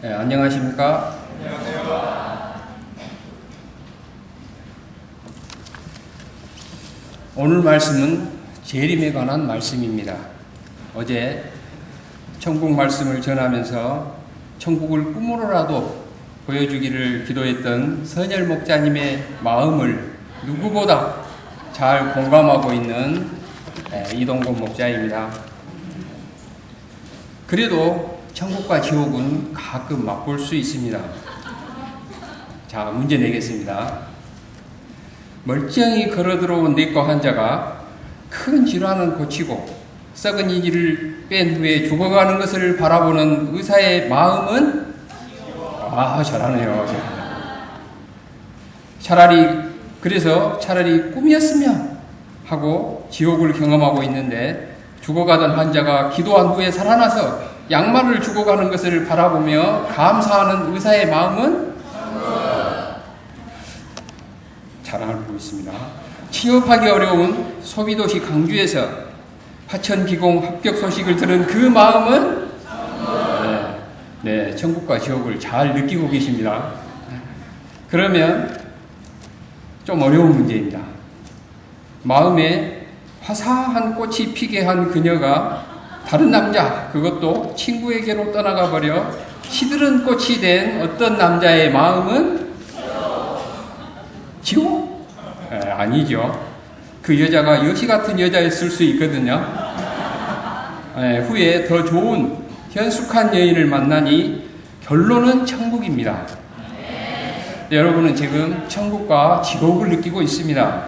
네, 안녕하십니까? 안녕하세요. 오늘 말씀은 재림에 관한 말씀입니다. 어제 천국 말씀을 전하면서 천국을 꿈으로라도 보여주기를 기도했던 선열 목자님의 마음을 누구보다 잘 공감하고 있는 이동건 목자입니다. 그래도 천국과 지옥은 가끔 맛볼 수 있습니다. 자, 문제 내겠습니다. 멀쩡히 걸어 들어온 내과 환자가 큰 질환은 고치고 썩은 이를 뺀 후에 죽어가는 것을 바라보는 의사의 마음은 잘하네요. 차라리 꿈이었으면 하고 지옥을 경험하고 있는데 죽어가던 환자가 기도한 후에 살아나서 양말을 주고 가는 것을 바라보며 감사하는 의사의 마음은 잘 알고 있습니다. 취업하기 어려운 소비도시 강주에서 화천기공 합격 소식을 들은 그 마음은 천국과 지옥을 잘 느끼고 계십니다. 그러면 좀 어려운 문제입니다. 마음에 화사한 꽃이 피게 한 그녀가 다른 남자, 그것도 친구에게로 떠나가 버려 시들은 꽃이 된 어떤 남자의 마음은 지옥? 아니죠. 그 여자가 여시 같은 여자였을 수 있거든요. 후에 더 좋은 현숙한 여인을 만나니 결론은 천국입니다. 여러분은 지금 천국과 지옥을 느끼고 있습니다.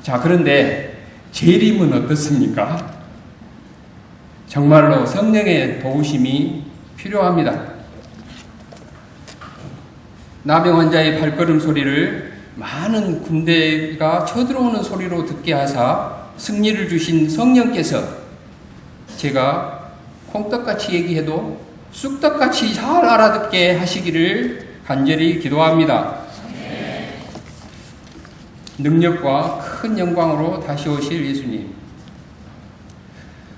자, 그런데 재림은 어떻습니까? 정말로 성령의 도우심이 필요합니다. 나병 환자의 발걸음 소리를 많은 군대가 쳐들어오는 소리로 듣게 하사 승리를 주신 성령께서 제가 콩떡같이 얘기해도 쑥떡같이 잘 알아듣게 하시기를 간절히 기도합니다. 능력과 큰 영광으로 다시 오실 예수님.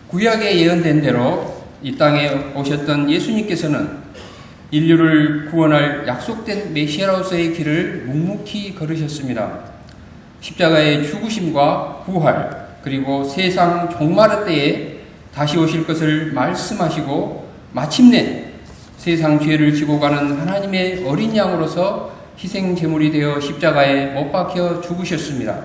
구약에 예언된 대로 이 땅에 오셨던 예수님께서는 인류를 구원할 약속된 메시아로서의 길을 묵묵히 걸으셨습니다. 십자가의 죽으심과 부활, 그리고 세상 종말의 때에 다시 오실 것을 말씀하시고 마침내 세상 죄를 지고 가는 하나님의 어린 양으로서 희생 제물이 되어 십자가에 못 박혀 죽으셨습니다.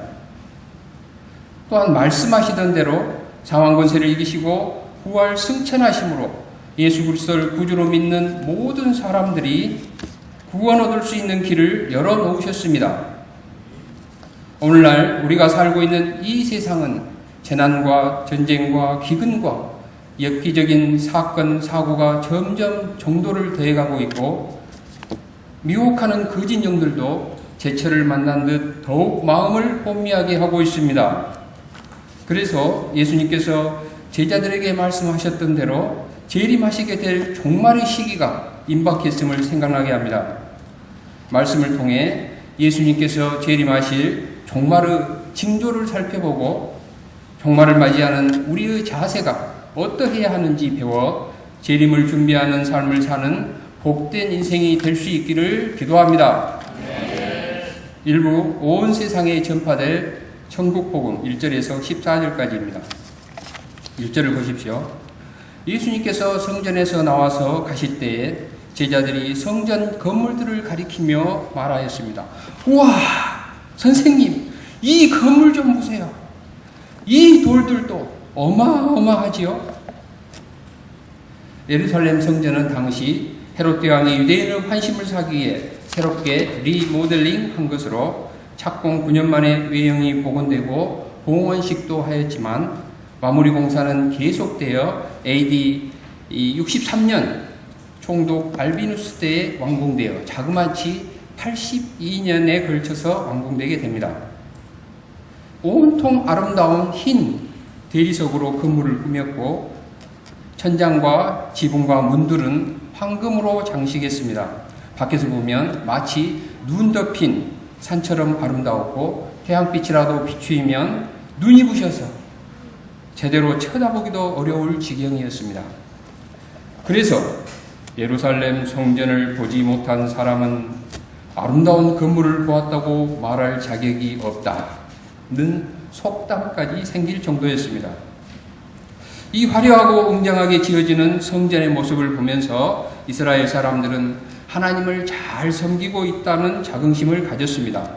또한 말씀하시던 대로 상황 권세를 이기시고 부활 승천하심으로 예수 그리스도를 구주로 믿는 모든 사람들이 구원 얻을 수 있는 길을 열어놓으셨습니다. 오늘날 우리가 살고 있는 이 세상은 재난과 전쟁과 기근과 엽기적인 사건, 사고가 점점 정도를 더해가고 있고 미혹하는 거짓 영들도 제철을 만난 듯 더욱 마음을 혼미하게 하고 있습니다. 그래서 예수님께서 제자들에게 말씀하셨던 대로 재림하시게 될 종말의 시기가 임박했음을 생각나게 합니다. 말씀을 통해 예수님께서 재림하실 종말의 징조를 살펴보고 종말을 맞이하는 우리의 자세가 어떠해야 하는지 배워 재림을 준비하는 삶을 사는 복된 인생이 될 수 있기를 기도합니다. 일부 온 세상에 전파될 천국복음 1절에서 14절까지입니다. 1절을 보십시오. 예수님께서 성전에서 나와서 가실 때에 제자들이 성전 건물들을 가리키며 말하였습니다. 우와! 선생님, 이 건물 좀 보세요. 이 돌들도 어마어마하지요? 예루살렘 성전은 당시 헤롯 대왕이 유대인의 환심을 사기 위해 새롭게 리모델링 한 것으로 착공 9년 만에 외형이 복원되고 봉헌식도 하였지만 마무리 공사는 계속되어 AD 63년 총독 알비누스 때에 완공되어 자그마치 82년에 걸쳐서 완공되게 됩니다. 온통 아름다운 흰 대리석으로 건물을 꾸몄고 천장과 지붕과 문들은 황금으로 장식했습니다. 밖에서 보면 마치 눈 덮인 산처럼 아름다웠고 태양빛이라도 비추이면 눈이 부셔서 제대로 쳐다보기도 어려울 지경이었습니다. 그래서 예루살렘 성전을 보지 못한 사람은 아름다운 건물을 보았다고 말할 자격이 없다는 속담까지 생길 정도였습니다. 이 화려하고 웅장하게 지어지는 성전의 모습을 보면서 이스라엘 사람들은 하나님을 잘 섬기고 있다는 자긍심을 가졌습니다.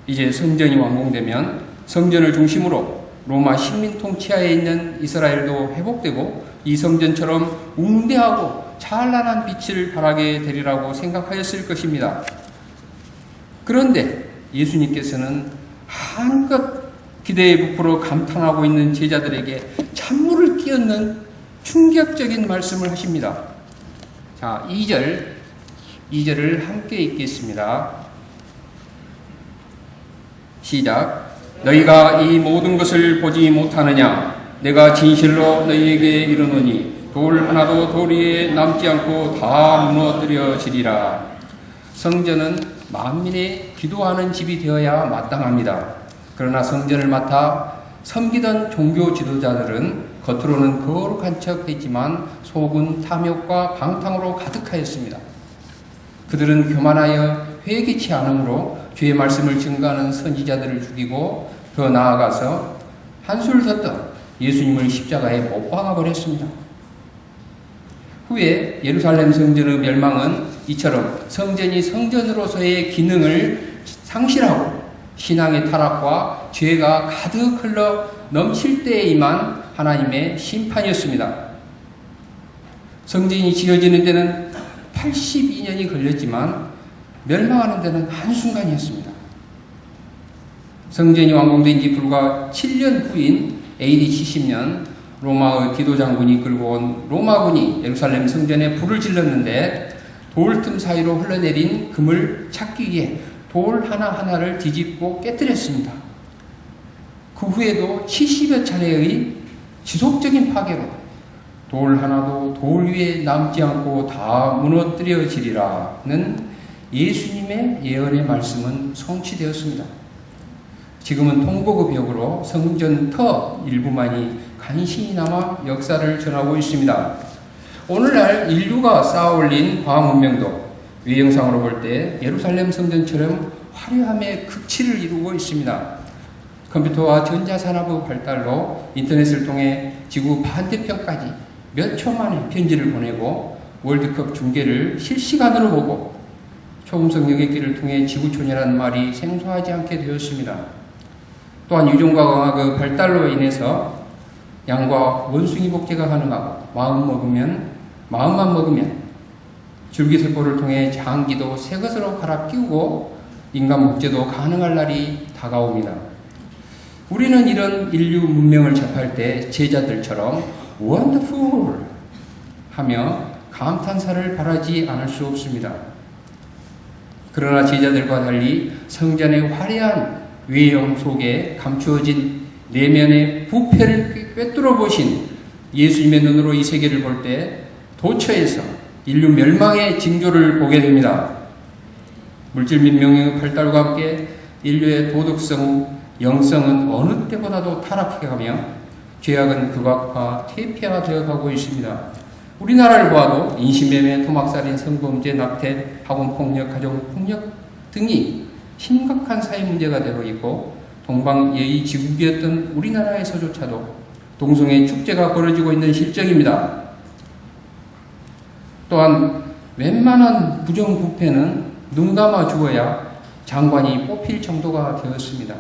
이제 성전이 완공되면 성전을 중심으로 로마 식민 통치하에 있는 이스라엘도 회복되고 이 성전처럼 웅대하고 찬란한 빛을 발하게 되리라고 생각하였을 것입니다. 그런데 예수님께서는 한껏 기대에 부풀어 감탄하고 있는 제자들에게 찬물을 끼얹는 충격적인 말씀을 하십니다. 자, 2절을 함께 읽겠습니다. 시작. 너희가 이 모든 것을 보지 못하느냐? 내가 진실로 너희에게 이르노니 돌 하나도 돌 위에 남지 않고 다 무너뜨려지리라. 성전은 만민의 기도하는 집이 되어야 마땅합니다. 그러나 성전을 맡아 섬기던 종교 지도자들은 겉으로는 거룩한 척 했지만 속은 탐욕과 방탕으로 가득하였습니다. 그들은 교만하여 회개치 않으므로 주의 말씀을 증거하는 선지자들을 죽이고 더 나아가서 한술 더 떠 예수님을 십자가에 못 박아 버렸습니다. 후에 예루살렘 성전의 멸망은 이처럼 성전이 성전으로서의 기능을 상실하고 신앙의 타락과 죄가 가득 흘러 넘칠 때에 임한 하나님의 심판이었습니다. 성전이 지어지는 데는 82년이 걸렸지만 멸망하는 데는 한순간이었습니다. 성전이 완공된 지 불과 7년 후인 AD 70년 로마의 디도 장군이 끌고 온 로마군이 예루살렘 성전에 불을 질렀는데 돌 틈 사이로 흘러내린 금을 찾기 위해 돌 하나하나를 뒤집고 깨뜨렸습니다. 그 후에도 70여 차례의 지속적인 파괴로 돌 하나도 돌 위에 남지 않고 다 무너뜨려지리라는 예수님의 예언의 말씀은 성취되었습니다. 지금은 통곡의 벽으로 성전터 일부만이 간신히 남아 역사를 전하고 있습니다. 오늘날 인류가 쌓아올린 과학 문명도 외형상으로 볼 때 예루살렘 성전처럼 화려함의 극치를 이루고 있습니다. 컴퓨터와 전자산업의 발달로 인터넷을 통해 지구 반대편까지 몇 초 만에 편지를 보내고 월드컵 중계를 실시간으로 보고 초음속 여객기를 통해 지구촌이라는 말이 생소하지 않게 되었습니다. 또한 유전과 과학의 발달로 인해서 양과 원숭이 복제가 가능하고 마음만 먹으면 줄기세포를 통해 장기도 새 것으로 갈아 끼우고 인간 복제도 가능할 날이 다가옵니다. 우리는 이런 인류 문명을 접할 때 제자들처럼 wonderful 하며 감탄사를 바라지 않을 수 없습니다. 그러나 제자들과 달리 성전의 화려한 외형 속에 감추어진 내면의 부패를 꿰뚫어 보신 예수님의 눈으로 이 세계를 볼 때 도처에서 인류 멸망의 징조를 보게 됩니다. 물질 민명의 발달과 함께 인류의 도덕성, 영성은 어느 때보다도 타락해가며 죄악은 극악화, 퇴폐화 되어가고 있습니다. 우리나라를 보아도 인신매매, 토막살인, 성범죄, 낙태, 학원폭력, 가정폭력 등이 심각한 사회 문제가 되고 있고 동방예의지국이었던 우리나라에서조차도 동성애 축제가 벌어지고 있는 실정입니다. 또한 웬만한 부정부패는 눈 감아 죽어야 장관이 뽑힐 정도가 되었습니다.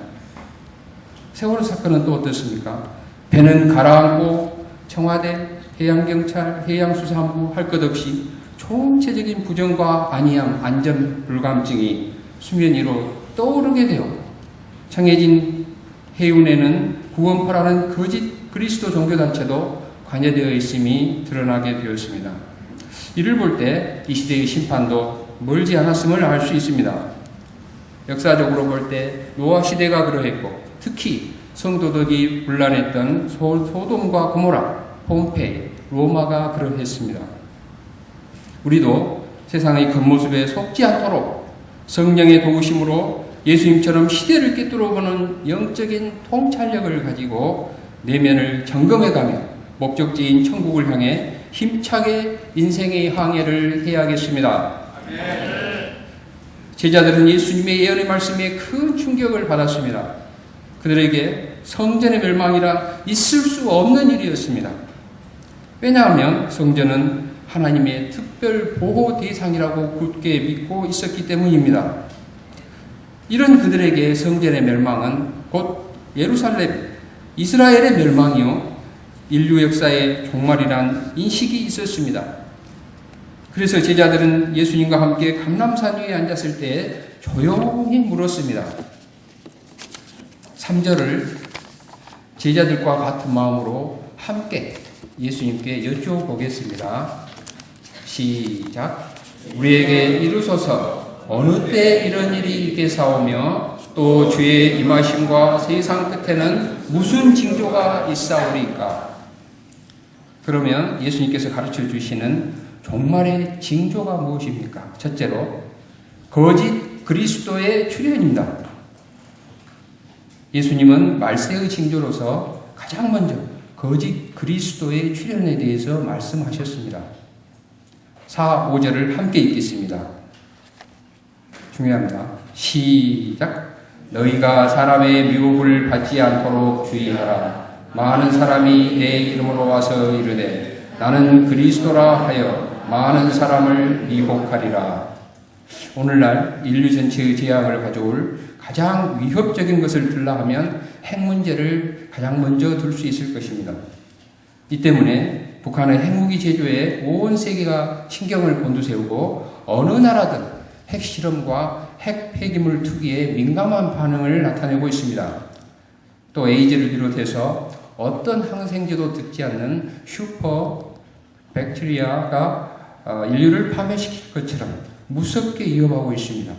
세월호 사건은 또 어떻습니까? 배는 가라앉고 청와대, 해양경찰, 해양수산부 할 것 없이 총체적인 부정과 안이함, 안전불감증이 수면 위로 떠오르게 되어 청해진 해운에는 구원파라는 거짓 그리스도 종교단체도 관여되어 있음이 드러나게 되었습니다. 이를 볼 때 이 시대의 심판도 멀지 않았음을 알 수 있습니다. 역사적으로 볼 때 노아 시대가 그러했고 특히 성도덕이 분란했던 소돔과 고모라, 폼페이, 로마가 그러했습니다. 우리도 세상의 겉모습에 속지 않도록 성령의 도우심으로 예수님처럼 시대를 꿰뚫어보는 영적인 통찰력을 가지고 내면을 점검해가며 목적지인 천국을 향해 힘차게 인생의 항해를 해야겠습니다. 제자들은 예수님의 예언의 말씀에 큰 충격을 받았습니다. 그들에게 성전의 멸망이라 있을 수 없는 일이었습니다. 왜냐하면 성전은 하나님의 특별 보호 대상이라고 굳게 믿고 있었기 때문입니다. 이런 그들에게 성전의 멸망은 곧 예루살렘, 이스라엘의 멸망이요 인류 역사의 종말이란 인식이 있었습니다. 그래서 제자들은 예수님과 함께 감람산 위에 앉았을 때 조용히 물었습니다. 3절을 제자들과 같은 마음으로 함께 예수님께 여쭤보겠습니다. 시작. 우리에게 이루소서 어느 때 이런 일이 있겠사오며 또 주의 임하심과 세상 끝에는 무슨 징조가 있사오리까? 그러면 예수님께서 가르쳐 주시는 종말의 징조가 무엇입니까? 첫째로 거짓 그리스도의 출현입니다. 예수님은 말세의 징조로서 가장 먼저 거짓 그리스도의 출현에 대해서 말씀하셨습니다. 4, 5절을 함께 읽겠습니다. 중요합니다. 시작. 너희가 사람의 미혹을 받지 않도록 주의하라. 많은 사람이 내 이름으로 와서 이르되 나는 그리스도라 하여 많은 사람을 미혹하리라. 오늘날 인류 전체의 재앙을 가져올 가장 위협적인 것을 들라 하면 핵 문제를 가장 먼저 들 수 있을 것입니다. 이 때문에 북한의 핵무기 제조에 온 세계가 신경을 곤두세우고 어느 나라든 핵실험과 핵 폐기물 투기에 민감한 반응을 나타내고 있습니다. 또 에이즈를 비롯해서 어떤 항생제도 듣지 않는 슈퍼 백테리아가 인류를 파멸시킬 것처럼 무섭게 위협하고 있습니다.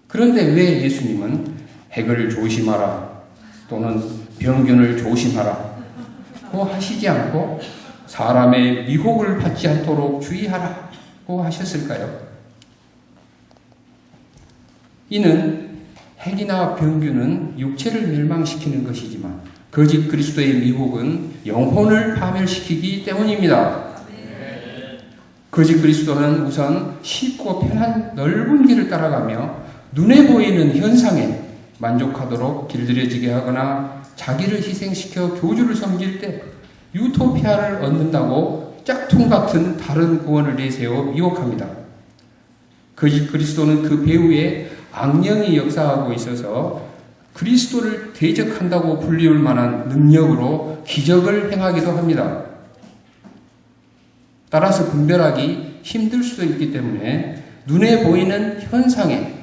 그런데 왜 예수님은 핵을 조심하라 또는 병균을 조심하라 고 하시지 않고 사람의 미혹을 받지 않도록 주의하라고 하셨을까요? 이는 핵이나 병균은 육체를 멸망시키는 것이지만 거짓 그리스도의 미혹은 영혼을 파멸시키기 때문입니다. 거짓 그리스도는 우선 쉽고 편한 넓은 길을 따라가며 눈에 보이는 현상에 만족하도록 길들여지게 하거나 자기를 희생시켜 교주를 섬길 때 유토피아를 얻는다고 짝퉁 같은 다른 구원을 내세워 미혹합니다. 거짓 그리스도는 그 배후에 악령이 역사하고 있어서 그리스도를 대적한다고 불리울 만한 능력으로 기적을 행하기도 합니다. 따라서 분별하기 힘들 수도 있기 때문에 눈에 보이는 현상에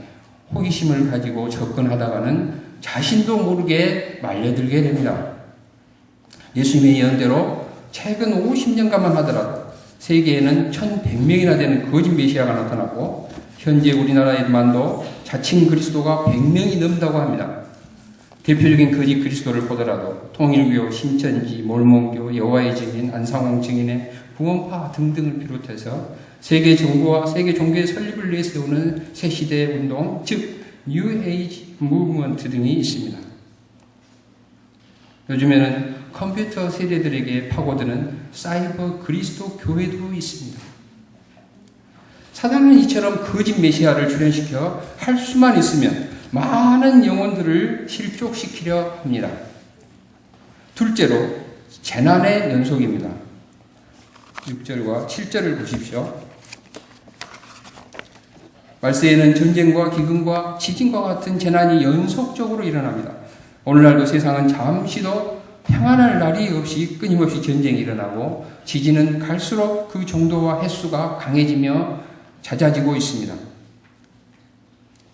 호기심을 가지고 접근하다가는 자신도 모르게 말려들게 됩니다. 예수님의 예언대로 최근 50년간만 하더라도 세계에는 1100명이나 되는 거짓 메시아가 나타나고 현재 우리나라에만도 자칭 그리스도가 100명이 넘는다고 합니다. 대표적인 거짓 그리스도를 보더라도 통일교, 신천지, 몰몬교, 여호와의 증인, 안상홍 증인의 구원파 등등을 비롯해서 세계 정부와 세계 종교의 설립을 내세우는 새시대 운동, 즉 뉴 에이지 무브먼트 등이 있습니다. 요즘에는 컴퓨터 세대들에게 파고드는 사이버 그리스도 교회도 있습니다. 사단은 이처럼 거짓 메시아를 출현시켜 할 수만 있으면 많은 영혼들을 실족시키려 합니다. 둘째로 재난의 연속입니다. 6절과 7절을 보십시오. 말세에는 전쟁과 기근과 지진과 같은 재난이 연속적으로 일어납니다. 오늘날도 세상은 잠시도 평안할 날이 없이 끊임없이 전쟁이 일어나고 지진은 갈수록 그 정도와 횟수가 강해지며 잦아지고 있습니다.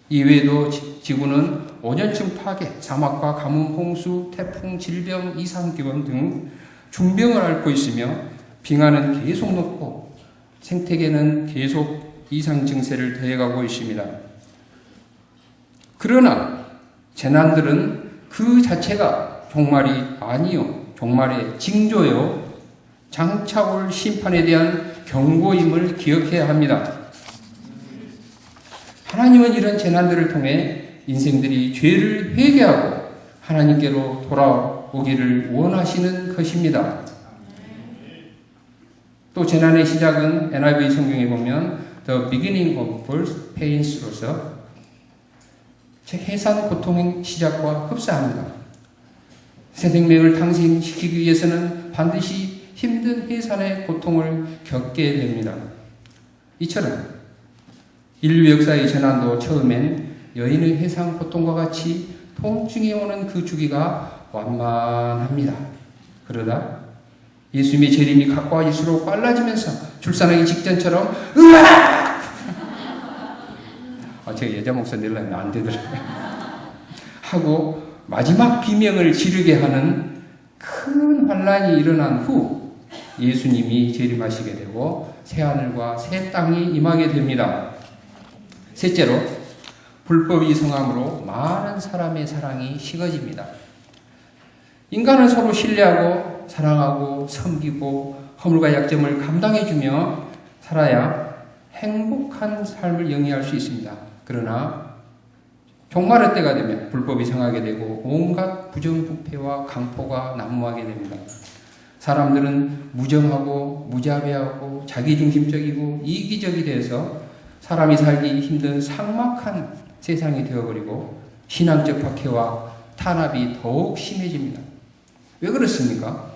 이외에도 지구는 오존층 파괴, 사막과 가뭄, 홍수, 태풍, 질병, 이상기온 등 중병을 앓고 있으며 빙하는 계속 높고 생태계는 계속 이상 증세를 더해가고 있습니다. 그러나 재난들은 그 자체가 종말이 아니요, 종말의 징조요, 장차 올 심판에 대한 경고임을 기억해야 합니다. 하나님은 이런 재난들을 통해 인생들이 죄를 회개하고 하나님께로 돌아오기를 원하시는 것입니다. 또 재난의 시작은 NIV 성경에 보면 The beginning of birth pains로서 해산 고통의 시작과 흡사합니다. 새 생명을 탄생시키기 위해서는 반드시 힘든 해산의 고통을 겪게 됩니다. 이처럼 인류 역사의 재난도 처음엔 여인의 해산 고통과 같이 통증이 오는 그 주기가 완만합니다. 그러다 예수님의 재림이 가까워질수록 빨라지면서 출산하기 직전처럼 으악! 제가 여자 목사 내려면 안 되더라고요. 하고 마지막 비명을 지르게 하는 큰 환란이 일어난 후 예수님이 재림하시게 되고 새하늘과 새 땅이 임하게 됩니다. 셋째로 불법이 성함으로 많은 사람의 사랑이 식어집니다. 인간은 서로 신뢰하고 사랑하고 섬기고 허물과 약점을 감당해주며 살아야 행복한 삶을 영위할 수 있습니다. 그러나 종말의 때가 되면 불법이 성하게 되고 온갖 부정부패와 강포가 난무하게 됩니다. 사람들은 무정하고 무자비하고 자기중심적이고 이기적이 돼서 사람이 살기 힘든 삭막한 세상이 되어버리고 신앙적 박해와 탄압이 더욱 심해집니다. 왜 그렇습니까?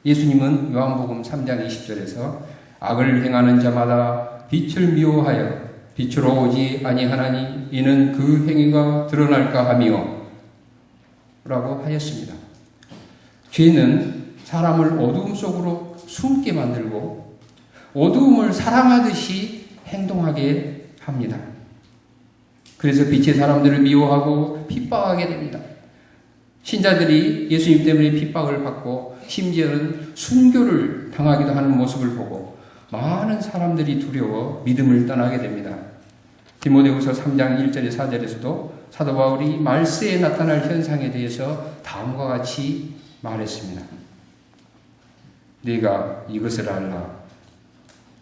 예수님은 요한복음 3장 20절에서 악을 행하는 자마다 빛을 미워하여 빛으로 오지 아니하나니 이는 그 행위가 드러날까 하며 라고 하였습니다. 죄는 사람을 어두움 속으로 숨게 만들고 어두움을 사랑하듯이 행동하게 합니다. 그래서 빛의 사람들을 미워하고 핍박하게 됩니다. 신자들이 예수님 때문에 핍박을 받고 심지어는 순교를 당하기도 하는 모습을 보고 많은 사람들이 두려워 믿음을 떠나게 됩니다. 디모데후서 3장 1절에 4절에서도 사도 바울이 말세에 나타날 현상에 대해서 다음과 같이 말했습니다. 네가 이것을 알라.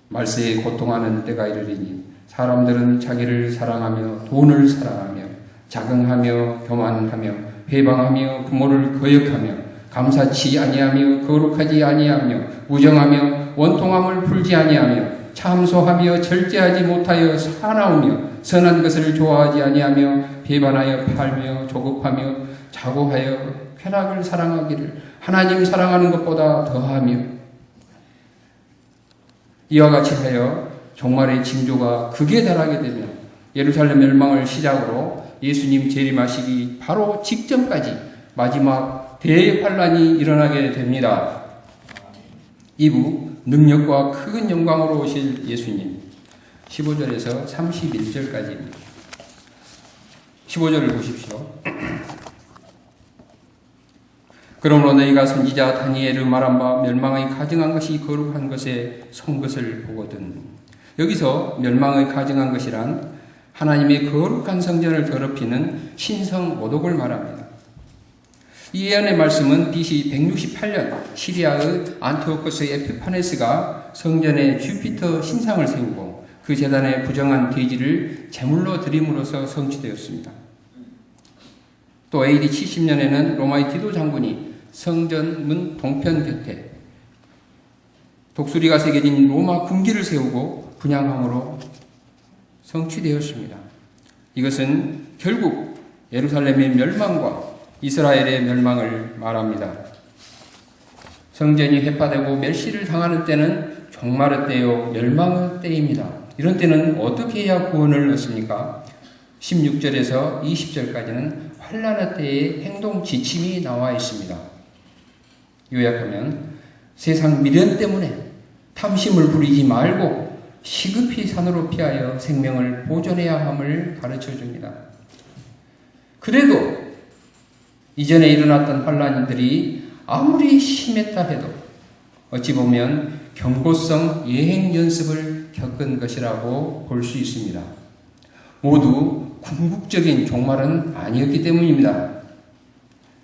말세에 고통하는 때가 이르리니 사람들은 자기를 사랑하며 돈을 사랑하며 자긍하며 교만하며 회방하며 부모를 거역하며 감사치 아니하며 거룩하지 아니하며 무정하며 원통함을 풀지 아니하며 참소하며 절제하지 못하여 사나우며 선한 것을 좋아하지 아니하며 배반하여 팔며 조급하며 자고하여 쾌락을 사랑하기를 하나님 사랑하는 것보다 더하며 이와 같이 하여 종말의 징조가 극에 달하게 되면 예루살렘 멸망을 시작으로 예수님 재림하시기 바로 직전까지 마지막 대환란이 일어나게 됩니다. 이후 능력과 큰 영광으로 오실 예수님 15절에서 31절까지입니다. 15절을 보십시오. 그러므로 너희가 선지자 다니엘의 말한 바 멸망의 가증한 것이 거룩한 것에 선 것을 보거든. 여기서 멸망의 가증한 것이란 하나님의 거룩한 성전을 더럽히는 신성 모독을 말합니다. 이 예언의 말씀은 BC 168년 시리아의 안티오코스 에피파네스가 성전에 주피터 신상을 세우고 그 제단에 부정한 돼지를 제물로 드림으로써 성취되었습니다. 또 AD 70년에는 로마의 디도 장군이 성전 문 동편 곁에 독수리가 새겨진 로마 군기를 세우고 분향함으로 성취되었습니다. 이것은 결국 예루살렘의 멸망과 이스라엘의 멸망을 말합니다. 성전이 회파되고 멸시를 당하는 때는 종말의 때요 멸망의 때입니다. 이런 때는 어떻게 해야 구원을 얻습니까? 16절에서 20절까지는 환난의 때의 행동 지침이 나와 있습니다. 요약하면 세상 미련 때문에 탐심을 부리지 말고 시급히 산으로 피하여 생명을 보존해야 함을 가르쳐 줍니다. 그래도 이전에 일어났던 환난들이 아무리 심했다 해도 어찌 보면 경고성 예행 연습을 겪은 것이라고 볼 수 있습니다. 모두 궁극적인 종말은 아니었기 때문입니다.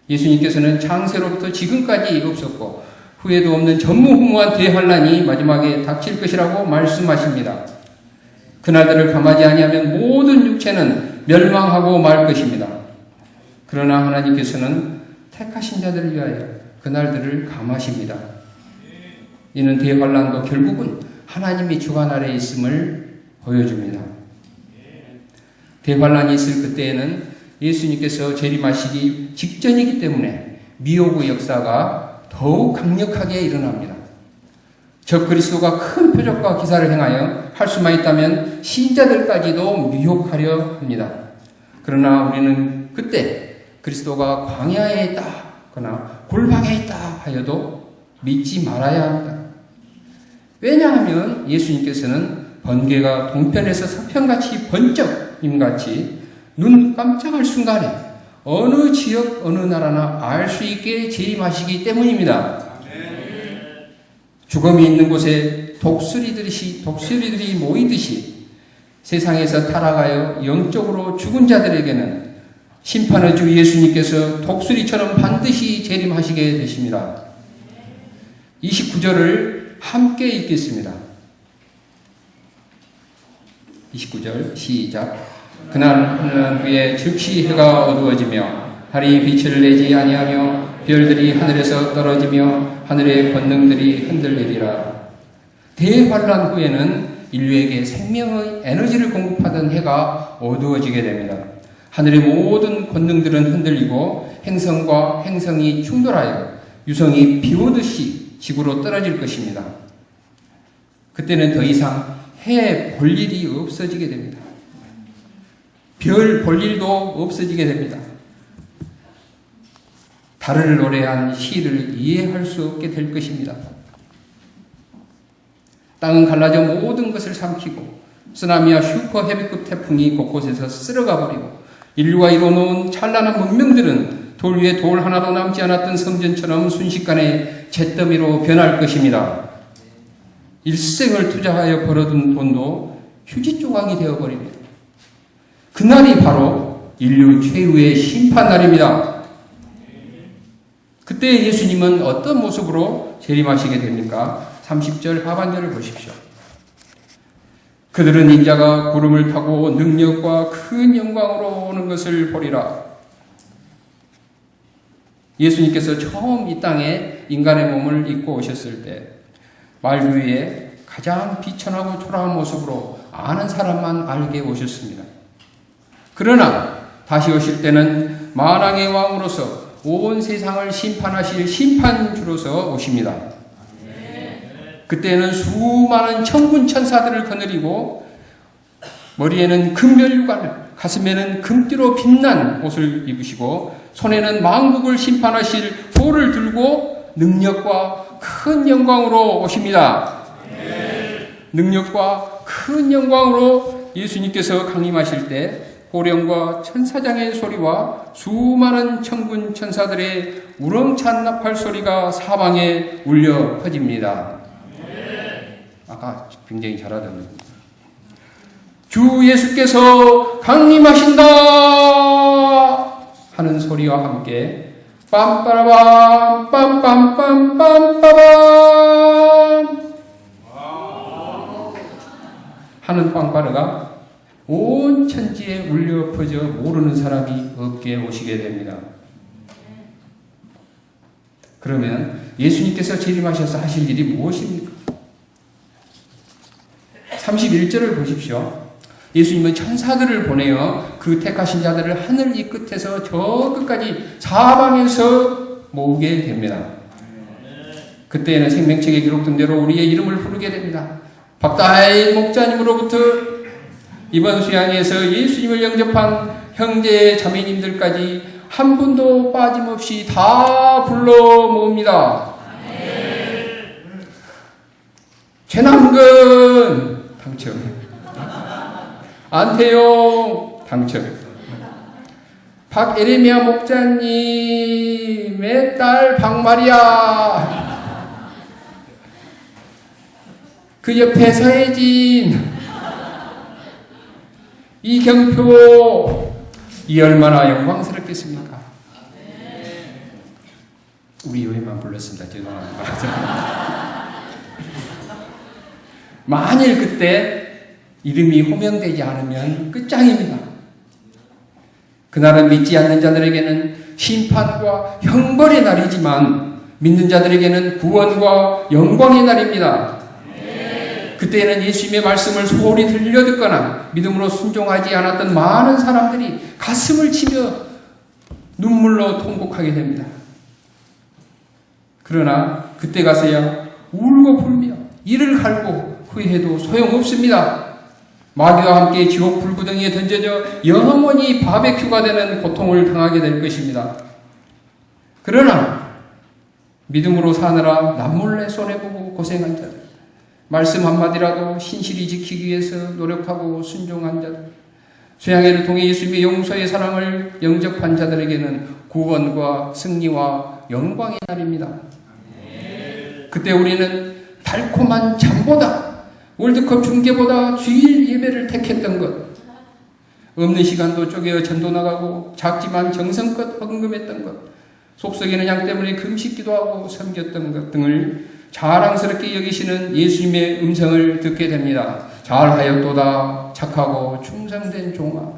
예수님께서는 창세로부터 지금까지 없었고 후에도 없는 전무후무한 대환란이 마지막에 닥칠 것이라고 말씀하십니다. 그날들을 감하지 아니하면 모든 육체는 멸망하고 말 것입니다. 그러나 하나님께서는 택하신 자들을 위하여 그날들을 감하십니다. 이는 대환란도 결국은 하나님의 주관 아래에 있음을 보여줍니다. 대환란이 있을 그때에는 예수님께서 재림하시기 직전이기 때문에 미혹의 역사가 더욱 강력하게 일어납니다. 적 그리스도가 큰 표적과 기사를 행하여 할 수만 있다면 신자들까지도 미혹하려 합니다. 그러나 우리는 그때 그리스도가 광야에 있다거나 골방에 있다 하여도 믿지 말아야 합니다. 왜냐하면 예수님께서는 번개가 동편에서 서편같이 번쩍임같이 눈 깜짝할 순간에 어느 지역 어느 나라나 알 수 있게 재림하시기 때문입니다. 죽음이 있는 곳에 독수리들이 모이듯이 세상에서 타락하여 영적으로 죽은 자들에게는 심판의 주 예수님께서 독수리처럼 반드시 재림하시게 되십니다. 29절을 함께 읽겠습니다. 29절 시작. 그날 하늘 위에 즉시 해가 어두워지며 달이 빛을 내지 아니하며 별들이 하늘에서 떨어지며 하늘의 권능들이 흔들리리라. 대환란 후에는 인류에게 생명의 에너지를 공급하던 해가 어두워지게 됩니다. 하늘의 모든 권능들은 흔들리고 행성과 행성이 충돌하여 유성이 비오듯이 지구로 떨어질 것입니다. 그때는 더 이상 해 볼 일이 없어지게 됩니다. 별 볼 일도 없어지게 됩니다. 달을 노래한 시를 이해할 수 없게 될 것입니다. 땅은 갈라져 모든 것을 삼키고 쓰나미와 슈퍼 헤비급 태풍이 곳곳에서 쓸어가 버리고 인류가 이뤄놓은 찬란한 문명들은 돌 위에 돌 하나도 남지 않았던 성전처럼 순식간에 잿더미로 변할 것입니다. 일생을 투자하여 벌어둔 돈도 휴지 조각이 되어버립니다. 그날이 바로 인류 최후의 심판날입니다. 그때 예수님은 어떤 모습으로 재림하시게 됩니까? 30절 하반절을 보십시오. 그들은 인자가 구름을 타고 능력과 큰 영광으로 오는 것을 보리라. 예수님께서 처음 이 땅에 인간의 몸을 입고 오셨을 때 말 위에 가장 비천하고 초라한 모습으로 아는 사람만 알게 오셨습니다. 그러나 다시 오실 때는 만왕의 왕으로서 온 세상을 심판하실 심판주로서 오십니다. 그때는 수많은 천군 천사들을 거느리고 머리에는 금면류관을, 가슴에는 금띠로 빛난 옷을 입으시고 손에는 만국을 심판하실 돌을 들고 능력과 큰 영광으로 오십니다. 능력과 큰 영광으로 예수님께서 강림하실 때 호령과 천사장의 소리와 수많은 천군 천사들의 우렁찬 나팔 소리가 사방에 울려 퍼집니다. 아까 굉장히 잘하던 주 예수께서 강림하신다 하는 소리와 함께 빰빠라밤 빰빰빰빰빰빰 하는 빵빠르가 온 천지에 울려 퍼져 모르는 사람이 없게 오시게 됩니다. 그러면 예수님께서 재림하셔서 하실 일이 무엇입니까? 31절을 보십시오. 예수님은 천사들을 보내어 그 택하신 자들을 하늘 이 끝에서 저 끝까지 사방에서 모으게 됩니다. 그때에는 생명책에 기록된 대로 우리의 이름을 부르게 됩니다. 박다일 목자님으로부터 이번 수양에서 예수님을 영접한 형제 자매님들까지 한 분도 빠짐없이 다 불러 모읍니다. 최남근 당첨, 안태용 당첨, 박에레미야 목자님의 딸 박마리아, 그 옆에 서혜진, 이경표, 이 얼마나 영광스럽겠습니까? 우리 요회만 불렀습니다. 죄송합니다. 만일 그때 이름이 호명되지 않으면 끝장입니다. 그날은 믿지 않는 자들에게는 심판과 형벌의 날이지만 믿는 자들에게는 구원과 영광의 날입니다. 그때에는 예수님의 말씀을 소홀히 들려듣거나 믿음으로 순종하지 않았던 많은 사람들이 가슴을 치며 눈물로 통곡하게 됩니다. 그러나 그때 가서야 울고 불며 이를 갈고 후회해도 소용없습니다. 마귀와 함께 지옥 불구덩이에 던져져 영원히 바베큐가 되는 고통을 당하게 될 것입니다. 그러나 믿음으로 사느라 남몰래 손해보고 고생한 자들, 말씀 한마디라도 신실히 지키기 위해서 노력하고 순종한 자들, 수양회를 통해 예수님의 용서의 사랑을 영접한 자들에게는 구원과 승리와 영광의 날입니다. 그때 우리는 달콤한 잠보다, 월드컵 중계보다 주일 예배를 택했던 것, 없는 시간도 쪼개어 전도 나가고 작지만 정성껏 헌금했던 것, 속썩이는 양 때문에 금식 기도하고 섬겼던 것 등을 자랑스럽게 여기시는 예수님의 음성을 듣게 됩니다. 잘하였도다 착하고 충성된 종아.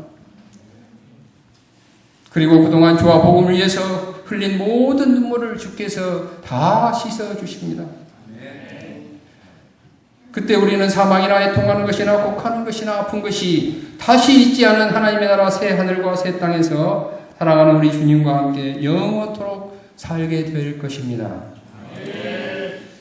그리고 그동안 주와 복음을 위해서 흘린 모든 눈물을 주께서 다 씻어주십니다. 그때 우리는 사망이나 애통하는 것이나 곡하는 것이나 아픈 것이 다시 있지 않은 하나님의 나라 새 하늘과 새 땅에서 사랑하는 우리 주님과 함께 영원토록 살게 될 것입니다.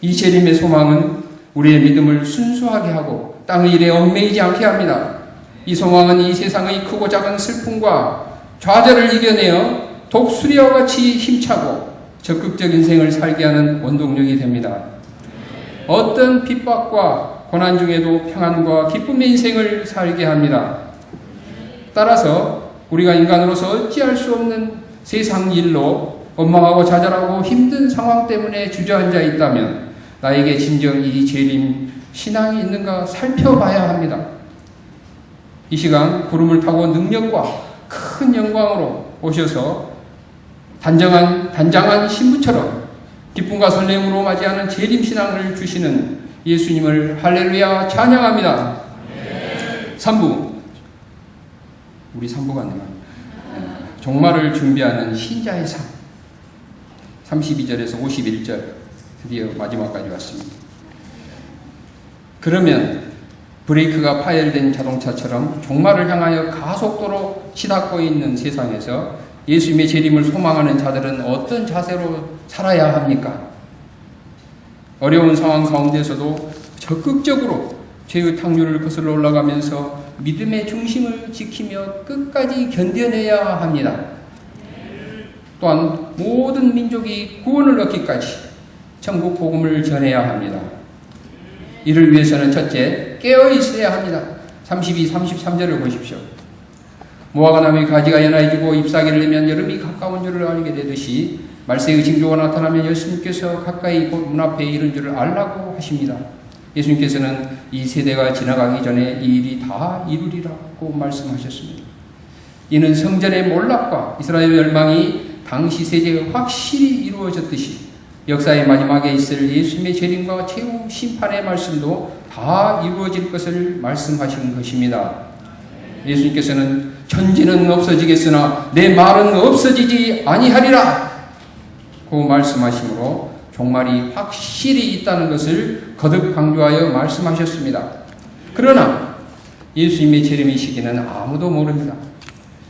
이 재림의 소망은 우리의 믿음을 순수하게 하고 땅의 일에 얽매이지 않게 합니다. 이 소망은 이 세상의 크고 작은 슬픔과 좌절을 이겨내어 독수리와 같이 힘차고 적극적 인생을 살게 하는 원동력이 됩니다. 어떤 핍박과 고난 중에도 평안과 기쁨의 인생을 살게 합니다. 따라서 우리가 인간으로서 어찌할 수 없는 세상 일로 원망하고 좌절하고 힘든 상황 때문에 주저앉아 있다면 나에게 진정 이 재림 신앙이 있는가 살펴봐야 합니다. 이 시간 구름을 타고 능력과 큰 영광으로 오셔서 단장한 신부처럼 기쁨과 설렘으로 맞이하는 재림신앙을 주시는 예수님을 할렐루야 찬양합니다. 3부 우리 3부가 아니라 종말을 준비하는 신자의 삶 32절에서 51절 드디어 마지막까지 왔습니다. 그러면 브레이크가 파열된 자동차처럼 종말을 향하여 가속도로 치닫고 있는 세상에서 예수님의 재림을 소망하는 자들은 어떤 자세로 살아야 합니까? 어려운 상황 가운데서도 적극적으로 죄의 탕류를 거슬러 올라가면서 믿음의 중심을 지키며 끝까지 견뎌내야 합니다. 또한 모든 민족이 구원을 얻기까지 천국 복음을 전해야 합니다. 이를 위해서는 첫째, 깨어 있어야 합니다. 32, 33절을 보십시오. 모아가 나무의 가지가 연하해지고 잎사귀를 내면 여름이 가까운 줄을 알게 되듯이 말세의 징조가 나타나면 예수님께서 가까이 곧 문 앞에 이른 줄을 알라고 하십니다. 예수님께서는 이 세대가 지나가기 전에 이 일이 다 이루리라고 말씀하셨습니다. 이는 성전의 몰락과 이스라엘 멸망이 당시 세대에 확실히 이루어졌듯이 역사의 마지막에 있을 예수님의 재림과 최후 심판의 말씀도 다 이루어질 것을 말씀하신 것입니다. 예수님께서는 천지는 없어지겠으나 내 말은 없어지지 아니하리라 고 말씀하시므로 종말이 확실히 있다는 것을 거듭 강조하여 말씀하셨습니다. 그러나 예수님의 재림의 시기는 아무도 모릅니다.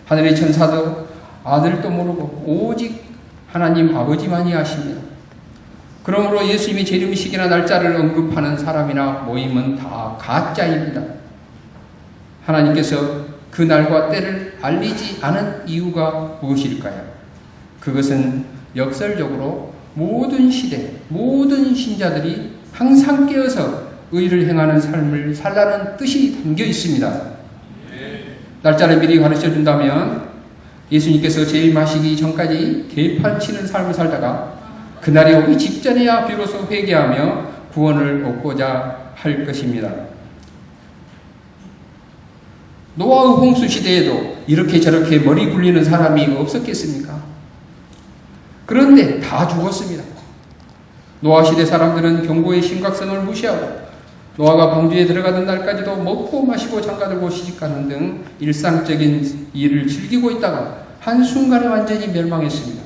하늘의 천사도 아들도 모르고 오직 하나님 아버지만이 아십니다. 그러므로 예수님의 재림의 시기나 날짜를 언급하는 사람이나 모임은 다 가짜입니다. 하나님께서 그 날과 때를 알리지 않은 이유가 무엇일까요? 그것은 역설적으로 모든 시대, 모든 신자들이 항상 깨어서 의를 행하는 삶을 살라는 뜻이 담겨 있습니다. 날짜를 미리 가르쳐 준다면 예수님께서 재림하시기 전까지 개판치는 삶을 살다가 그날이 오기 직전에야 비로소 회개하며 구원을 얻고자 할 것입니다. 노아의 홍수 시대에도 이렇게 저렇게 머리 굴리는 사람이 없었겠습니까? 그런데 다 죽었습니다. 노아 시대 사람들은 경고의 심각성을 무시하고 노아가 방주에 들어가던 날까지도 먹고 마시고 장가들고 시집가는 등 일상적인 일을 즐기고 있다가 한순간에 완전히 멸망했습니다.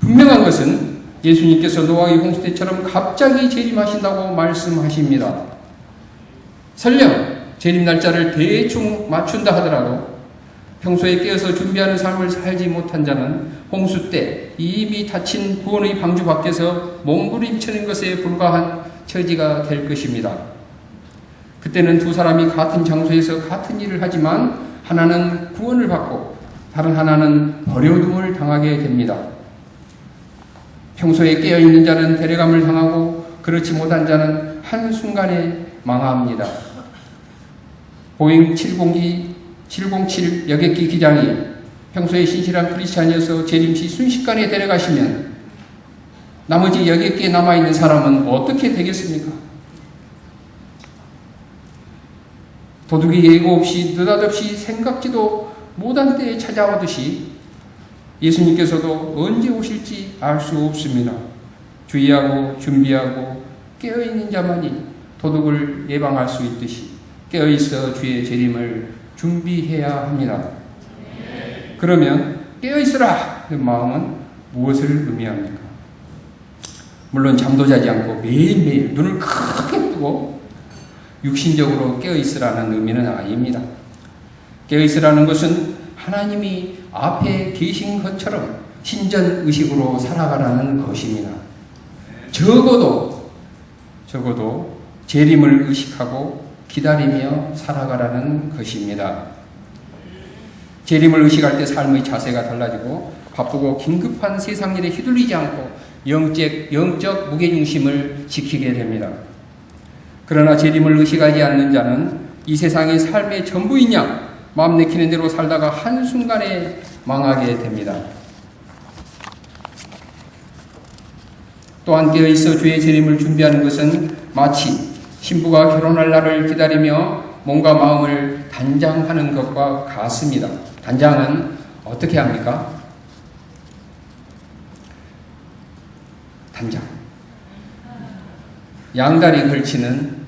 분명한 것은 예수님께서 노아의 홍수 때처럼 갑자기 재림하신다고 말씀하십니다. 설령 재림 날짜를 대충 맞춘다 하더라도 평소에 깨어서 준비하는 삶을 살지 못한 자는 홍수 때 이미 닫힌 구원의 방주 밖에서 몸부림치는 것에 불과한 처지가 될 것입니다. 그때는 두 사람이 같은 장소에서 같은 일을 하지만 하나는 구원을 받고 다른 하나는 버려둠을 당하게 됩니다. 평소에 깨어있는 자는 데려감을 당하고 그렇지 못한 자는 한순간에 망합니다. 보잉 707 여객기 기장이 평소에 신실한 크리스찬이어서 재림 시 순식간에 데려가시면 나머지 여객기에 남아있는 사람은 어떻게 되겠습니까? 도둑이 예고 없이 느닷없이 생각지도 못한 때에 찾아오듯이 예수님께서도 언제 오실지 알 수 없습니다. 주의하고 준비하고 깨어있는 자만이 도둑을 예방할 수 있듯이 깨어있어 주의 재림을 준비해야 합니다. 그러면 깨어있으라 그 마음은 무엇을 의미합니까? 물론 잠도 자지 않고 매일매일 눈을 크게 뜨고 육신적으로 깨어있으라는 의미는 아닙니다. 깨어있으라는 것은 하나님이 앞에 계신 것처럼 신전의식으로 살아가라는 것입니다. 적어도 재림을 의식하고 기다리며 살아가라는 것입니다. 재림을 의식할 때 삶의 자세가 달라지고 바쁘고 긴급한 세상 일에 휘둘리지 않고 영적 무게중심을 지키게 됩니다. 그러나 재림을 의식하지 않는 자는 이 세상의 삶의 전부인 양 마음 내키는 대로 살다가 한순간에 망하게 됩니다. 또한 깨어있어 주의 재림을 준비하는 것은 마치 신부가 결혼할 날을 기다리며 몸과 마음을 단장하는 것과 같습니다. 단장은 어떻게 합니까? 단장. 양다리 걸치는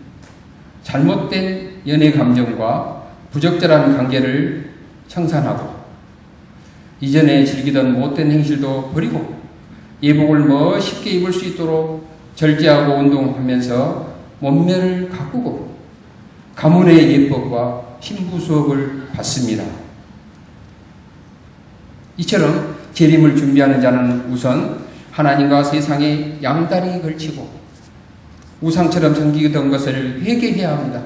잘못된 연애 감정과 부적절한 관계를 청산하고 이전에 즐기던 못된 행실도 버리고 예복을 멋있게 입을 수 있도록 절제하고 운동하면서 몸매를 가꾸고 가문의 예법과 신부 수업을 받습니다. 이처럼 재림을 준비하는 자는 우선 하나님과 세상에 양다리 걸치고 우상처럼 섬기던 것을 회개해야 합니다.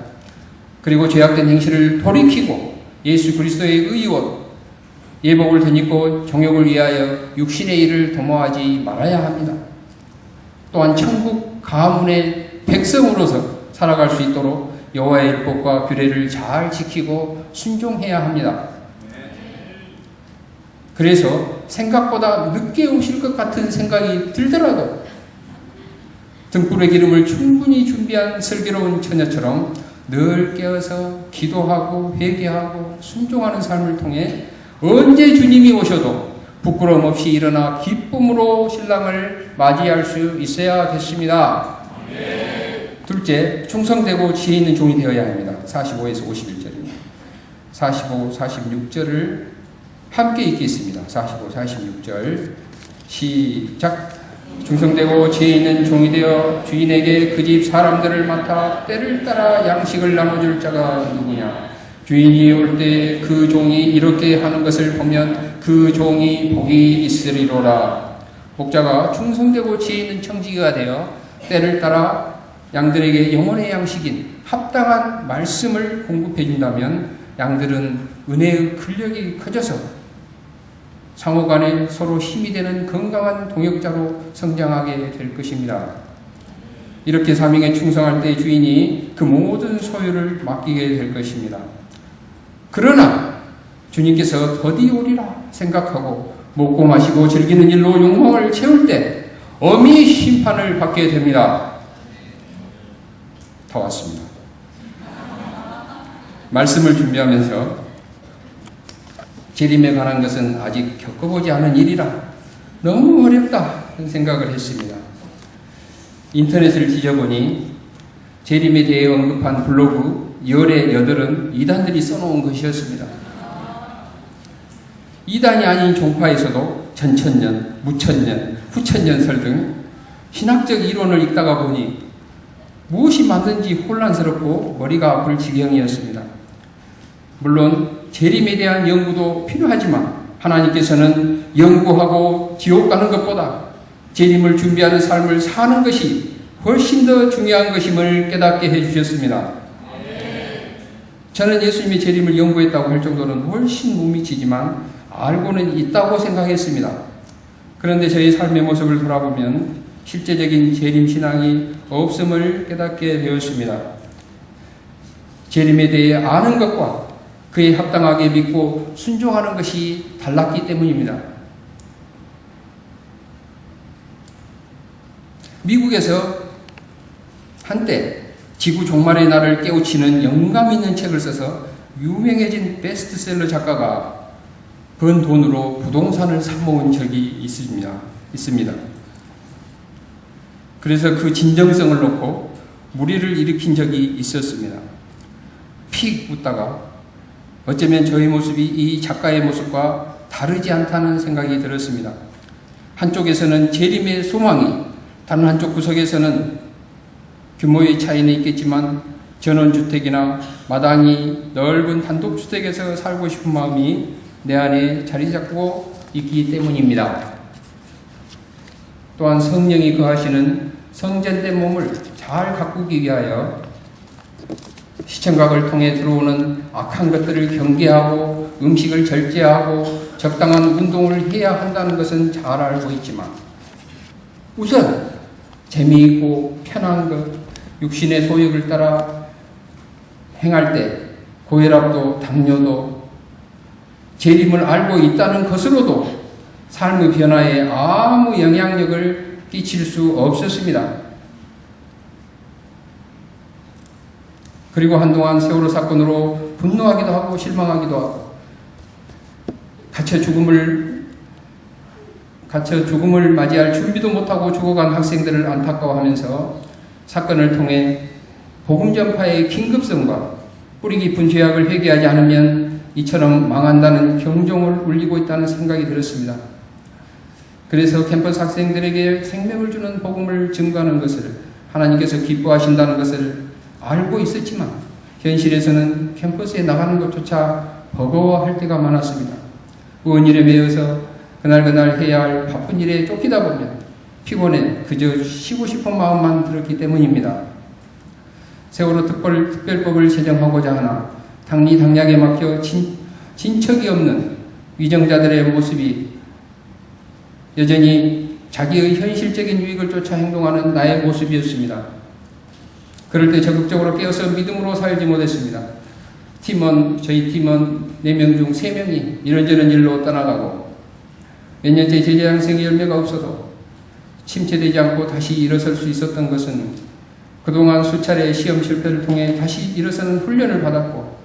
그리고 죄악된 행실을 돌이키고 예수 그리스도의 의원, 예복을 덧입고 정욕을 위하여 육신의 일을 도모하지 말아야 합니다. 또한 천국 가문의 백성으로서 살아갈 수 있도록 여호와의 율법과 규례를 잘 지키고 순종해야 합니다. 그래서 생각보다 늦게 오실 것 같은 생각이 들더라도 등불의 기름을 충분히 준비한 슬기로운 처녀처럼 늘 깨어서 기도하고 회개하고 순종하는 삶을 통해 언제 주님이 오셔도 부끄러움 없이 일어나 기쁨으로 신랑을 맞이할 수 있어야겠습니다. 둘째, 충성되고 지혜 있는 종이 되어야 합니다. 45에서 51절입니다. 45, 46절을 함께 읽겠습니다. 45, 46절 시작. 충성되고 지혜 있는 종이 되어 주인에게 그 집 사람들을 맡아 때를 따라 양식을 나눠줄 자가 누구냐. 주인이 올 때 그 종이 이렇게 하는 것을 보면 그 종이 복이 있으리로라. 목자가 충성되고 지혜 있는 청지기가 되어 때를 따라 양들에게 영혼의 양식인 합당한 말씀을 공급해 준다면 양들은 은혜의 근력이 커져서 상호간에 서로 힘이 되는 건강한 동역자로 성장하게 될 것입니다. 이렇게 사명에 충성할 때 주인이 그 모든 소유를 맡기게 될 것입니다. 그러나 주님께서 더디 오리라 생각하고 먹고 마시고 즐기는 일로 욕망을 채울 때 엄히 심판을 받게 됩니다. 다 왔습니다. 말씀을 준비하면서 재림에 관한 것은 아직 겪어보지 않은 일이라 너무 어렵다 생각을 했습니다. 인터넷을 뒤져보니 재림에 대해 언급한 블로그 열의 8은 이단들이 써놓은 것이었습니다. 이단이 아닌 종파에서도 전천년, 무천년, 후천년설 등 신학적 이론을 읽다가 보니 무엇이 맞는지 혼란스럽고 머리가 아플 지경이었습니다. 물론 재림에 대한 연구도 필요하지만 하나님께서는 연구하고 지옥 가는 것보다 재림을 준비하는 삶을 사는 것이 훨씬 더 중요한 것임을 깨닫게 해주셨습니다. 저는 예수님의 재림을 연구했다고 할 정도는 훨씬 못 미치지만 알고는 있다고 생각했습니다. 그런데 저의 삶의 모습을 돌아보면 실제적인 재림신앙이 없음을 깨닫게 되었습니다. 재림에 대해 아는 것과 그에 합당하게 믿고 순종하는 것이 달랐기 때문입니다. 미국에서 한때 지구 종말의 날을 깨우치는 영감 있는 책을 써서 유명해진 베스트셀러 작가가 번 돈으로 부동산을 사모은 적이 있습니다. 그래서 그 진정성을 놓고 무리를 일으킨 적이 있었습니다. 픽 웃다가 어쩌면 저의 모습이 이 작가의 모습과 다르지 않다는 생각이 들었습니다. 한쪽에서는 재림의 소망이, 다른 한쪽 구석에서는 규모의 차이는 있겠지만 전원주택이나 마당이 넓은 단독주택에서 살고 싶은 마음이 내 안에 자리 잡고 있기 때문입니다. 또한 성령이 거하시는 성전된 몸을 잘 가꾸기 위하여 시청각을 통해 들어오는 악한 것들을 경계하고 음식을 절제하고 적당한 운동을 해야 한다는 것은 잘 알고 있지만 우선 재미있고 편한 것, 육신의 소욕을 따라 행할 때 고혈압도 당뇨도 재림을 알고 있다는 것으로도 삶의 변화에 아무 영향력을 끼칠 수 없었습니다. 그리고 한동안 세월호 사건으로 분노하기도 하고 실망하기도 하고 갇혀 죽음을 맞이할 준비도 못하고 죽어간 학생들을 안타까워하면서 사건을 통해 복음 전파의 긴급성과 뿌리 깊은 죄악을 회개하지 않으면 이처럼 망한다는 경종을 울리고 있다는 생각이 들었습니다. 그래서 캠퍼스 학생들에게 생명을 주는 복음을 증거하는 것을 하나님께서 기뻐하신다는 것을 알고 있었지만 현실에서는 캠퍼스에 나가는 것조차 버거워할 때가 많았습니다. 의원일에 매여서 그날 해야 할 바쁜 일에 쫓기다 보면 피곤해 그저 쉬고 싶은 마음만 들었기 때문입니다. 세월호 특별법을 제정하고자 하나 당리당략에 막혀 진척이 없는 위정자들의 모습이 여전히 자기의 현실적인 유익을 쫓아 행동하는 나의 모습이었습니다. 그럴 때 적극적으로 깨어서 믿음으로 살지 못했습니다. 저희 팀원 4명 중 3명이 이런저런 일로 떠나가고 몇 년째 제자양생의 열매가 없어도 침체되지 않고 다시 일어설 수 있었던 것은 그동안 수차례 시험 실패를 통해 다시 일어서는 훈련을 받았고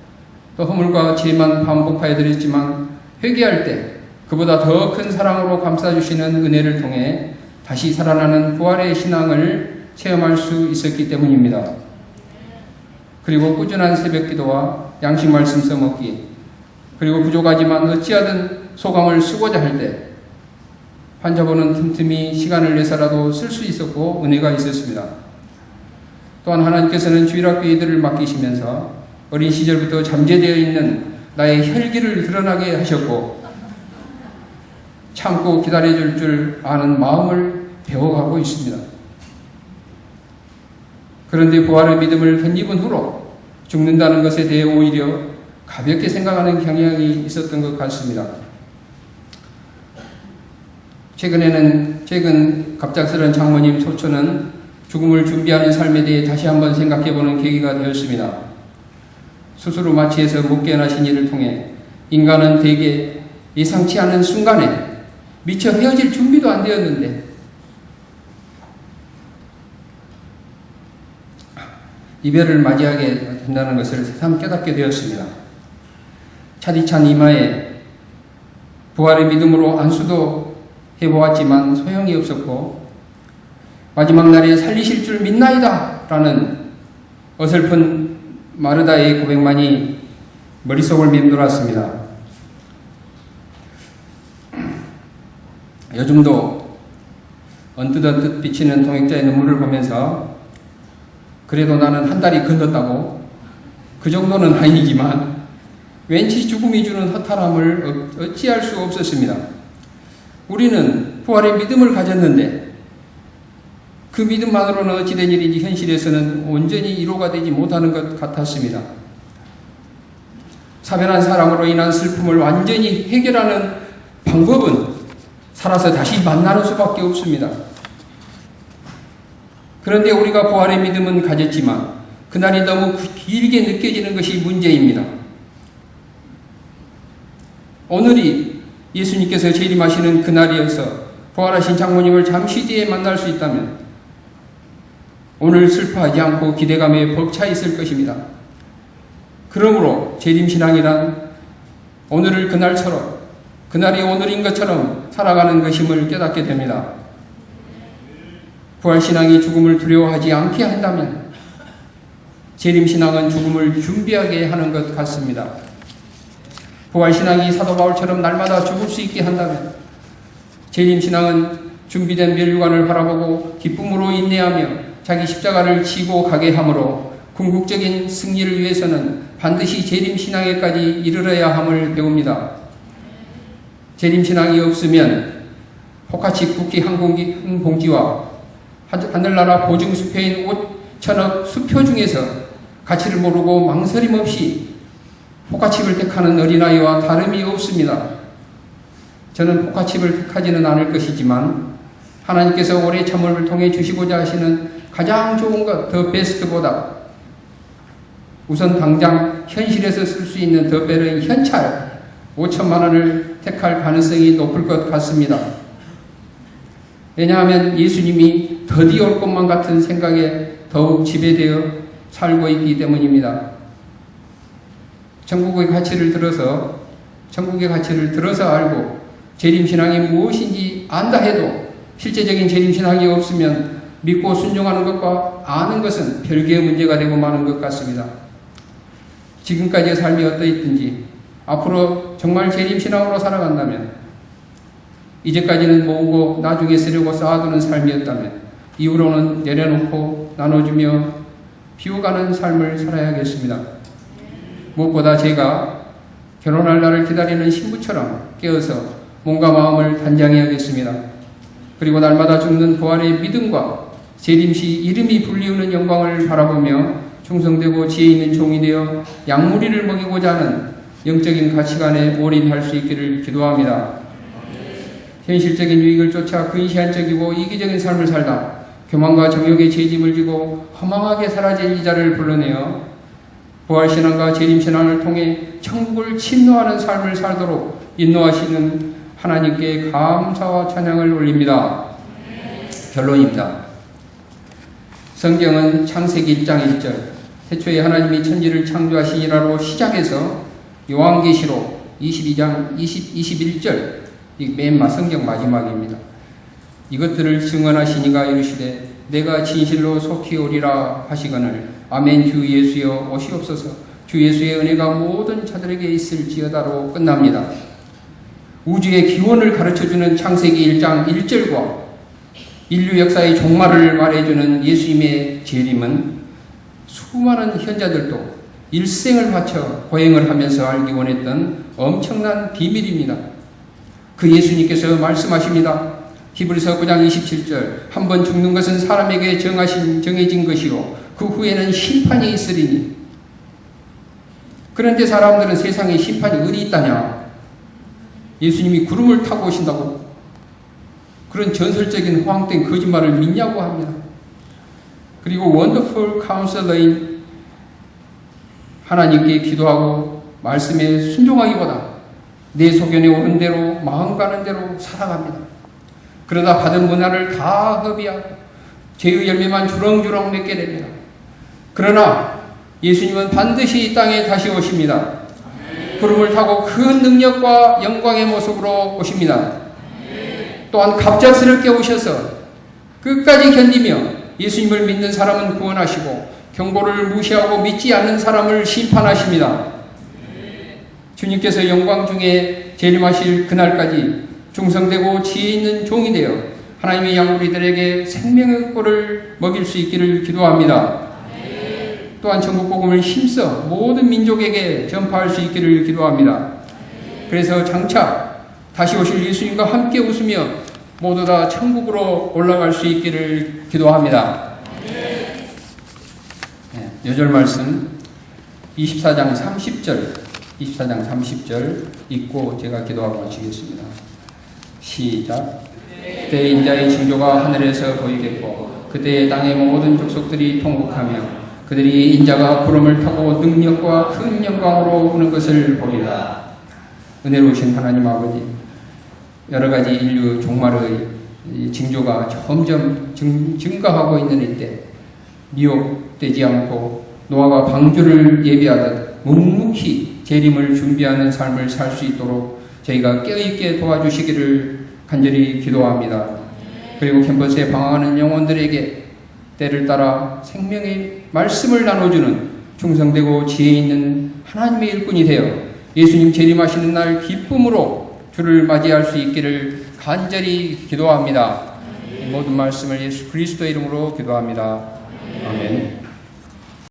또 허물과 죄만 반복하여 드렸지만 회개할 때 그보다 더 큰 사랑으로 감싸주시는 은혜를 통해 다시 살아나는 부활의 신앙을 체험할 수 있었기 때문입니다. 그리고 꾸준한 새벽기도와 양식 말씀 써먹기, 그리고 부족하지만 어찌하든 소강을 쓰고자 할 때 환자분은 틈틈이 시간을 내서라도 쓸 수 있었고 은혜가 있었습니다. 또한 하나님께서는 주일학교 이들을 맡기시면서 어린 시절부터 잠재되어 있는 나의 혈기를 드러나게 하셨고 참고 기다려줄 줄 아는 마음을 배워가고 있습니다. 그런데 부활의 믿음을 덧입은 후로 죽는다는 것에 대해 오히려 가볍게 생각하는 경향이 있었던 것 같습니다. 최근 갑작스런 장모님 소초는 죽음을 준비하는 삶에 대해 다시 한번 생각해보는 계기가 되었습니다. 수술을 마취해서 못 깨어나신 이를 통해 인간은 대개 예상치 않은 순간에 미처 헤어질 준비도 안 되었는데 이별을 맞이하게 된다는 것을 새삼 깨닫게 되었습니다. 차디찬 이마에 부활의 믿음으로 안수도 해보았지만 소용이 없었고 마지막 날에 살리실 줄 믿나이다 라는 어설픈 마르다의 고백만이 머릿속을 맴돌았습니다. 요즘도 언뜻 비치는 동역자의 눈물을 보면서 그래도 나는 한 달이 건넜다고, 그 정도는 아니지만 왠지 죽음이 주는 허탈함을 어찌할 수 없었습니다. 우리는 부활의 믿음을 가졌는데 그 믿음만으로는 어찌된 일인지 현실에서는 온전히 위로가 되지 못하는 것 같았습니다. 사변한 사람으로 인한 슬픔을 완전히 해결하는 방법은 살아서 다시 만나는 수밖에 없습니다. 그런데 우리가 부활의 믿음은 가졌지만 그날이 너무 길게 느껴지는 것이 문제입니다. 오늘이 예수님께서 재림하시는 그날이어서 부활하신 장모님을 잠시 뒤에 만날 수 있다면 오늘 슬퍼하지 않고 기대감에 벅차 있을 것입니다. 그러므로 재림신앙이란 오늘을 그날처럼, 그날이 오늘인 것처럼 살아가는 것임을 깨닫게 됩니다. 부활신앙이 죽음을 두려워하지 않게 한다면 재림신앙은 죽음을 준비하게 하는 것 같습니다. 부활신앙이 사도 바울처럼 날마다 죽을 수 있게 한다면 재림신앙은 준비된 멸류관을 바라보고 기쁨으로 인내하며 자기 십자가를 지고 가게 하므로 궁극적인 승리를 위해서는 반드시 재림신앙에까지 이르러야 함을 배웁니다. 재림신앙이 없으면 포카치 쿠키 한 봉지와 하늘나라 보증수표인 5천억 수표 중에서 가치를 모르고 망설임 없이 포카칩을 택하는 어린아이와 다름이 없습니다. 저는 포카칩을 택하지는 않을 것이지만 하나님께서 오래 참음을 통해 주시고자 하시는 가장 좋은 것, 더 베스트보다 우선 당장 현실에서 쓸 수 있는 더 베른 현찰 5천만 원을 택할 가능성이 높을 것 같습니다. 왜냐하면 예수님이 더디 올 것만 같은 생각에 더욱 지배되어 살고 있기 때문입니다. 천국의 가치를 들어서 알고 재림신앙이 무엇인지 안다 해도 실제적인 재림신앙이 없으면 믿고 순종하는 것과 아는 것은 별개의 문제가 되고 마는 것 같습니다. 지금까지의 삶이 어떠했든지 앞으로 정말 재림신앙으로 살아간다면, 이제까지는 모으고 나중에 쓰려고 쌓아두는 삶이었다면 이후로는 내려놓고 나눠주며 비워가는 삶을 살아야겠습니다. 무엇보다 제가 결혼할 날을 기다리는 신부처럼 깨어서 몸과 마음을 단장해야겠습니다. 그리고 날마다 죽는 부활의 믿음과 재림시 이름이 불리우는 영광을 바라보며 충성되고 지혜 있는 종이 되어 양무리를 먹이고자 하는 영적인 가치관에 올인할 수 있기를 기도합니다. 현실적인 유익을 쫓아 근시안적이고 이기적인 삶을 살다 교만과 정욕의 죄짐을 지고 허망하게 사라질 이자를 불러내어 부활신앙과 재림신앙을 통해 천국을 침노하는 삶을 살도록 인도하시는 하나님께 감사와 찬양을 올립니다. 결론입니다. 성경은 창세기 1장 1절 태초에 하나님이 천지를 창조하시니라로 시작해서 요한계시록 22장 21절 맨 성경 마지막입니다. 이것들을 증언하시니가 이르시되 내가 진실로 속히 오리라 하시거늘 아멘. 주 예수여 오시옵소서. 주 예수의 은혜가 모든 자들에게 있을지어다로 끝납니다. 우주의 기원을 가르쳐주는 창세기 1장 1절과 인류 역사의 종말을 말해주는 예수님의 재림은 수많은 현자들도 일생을 바쳐 고행을 하면서 알기 원했던 엄청난 비밀입니다. 그 예수님께서 말씀하십니다. 히브리서 9장 27절 한 번 죽는 것은 사람에게 정해진 것이요 그 후에는 심판이 있으리니. 그런데 사람들은 세상에 심판이 어디 있다냐, 예수님이 구름을 타고 오신다고 그런 전설적인 허황된 거짓말을 믿냐고 합니다. 그리고 원더풀 카운셀러인 하나님께 기도하고 말씀에 순종하기보다 내 소견에 오른 대로 마음 가는 대로 살아갑니다. 그러다 받은 문화를 다 허비하고 죄의 열매만 주렁주렁 맺게 됩니다. 그러나 예수님은 반드시 이 땅에 다시 오십니다. 구름을 타고 큰 능력과 영광의 모습으로 오십니다. 또한 갑작스럽게 오셔서 끝까지 견디며 예수님을 믿는 사람은 구원하시고 경고를 무시하고 믿지 않는 사람을 심판하십니다. 주님께서 영광 중에 재림하실 그날까지 충성되고 지혜 있는 종이 되어 하나님의 양우리들에게 생명의 꼴을 먹일 수 있기를 기도합니다. 또한 천국 복음을 힘써 모든 민족에게 전파할 수 있기를 기도합니다. 그래서 장차 다시 오실 예수님과 함께 웃으며 모두 다 천국으로 올라갈 수 있기를 기도합니다. 여절 말씀 24장 30절 읽고 제가 기도하고 마치겠습니다. 시작. 그때 인자의 징조가 하늘에서 보이겠고 그때 땅의 모든 족속들이 통곡하며 그들이 인자가 구름을 타고 능력과 큰 영광으로 오는 것을 보리라. 은혜로우신 하나님 아버지, 여러 가지 인류 종말의 징조가 점점 증가하고 있는 이때 미혹되지 않고 노아가 방주를 예비하듯 묵묵히 재림을 준비하는 삶을 살 수 있도록 저희가 깨어있게 도와주시기를 간절히 기도합니다. 그리고 캠퍼스에 방황하는 영혼들에게 때를 따라 생명의 말씀을 나눠주는 충성되고 지혜 있는 하나님의 일꾼이 되어 예수님 재림하시는 날 기쁨으로 주를 맞이할 수 있기를 간절히 기도합니다. 모든 말씀을 예수 그리스도의 이름으로 기도합니다. 아멘.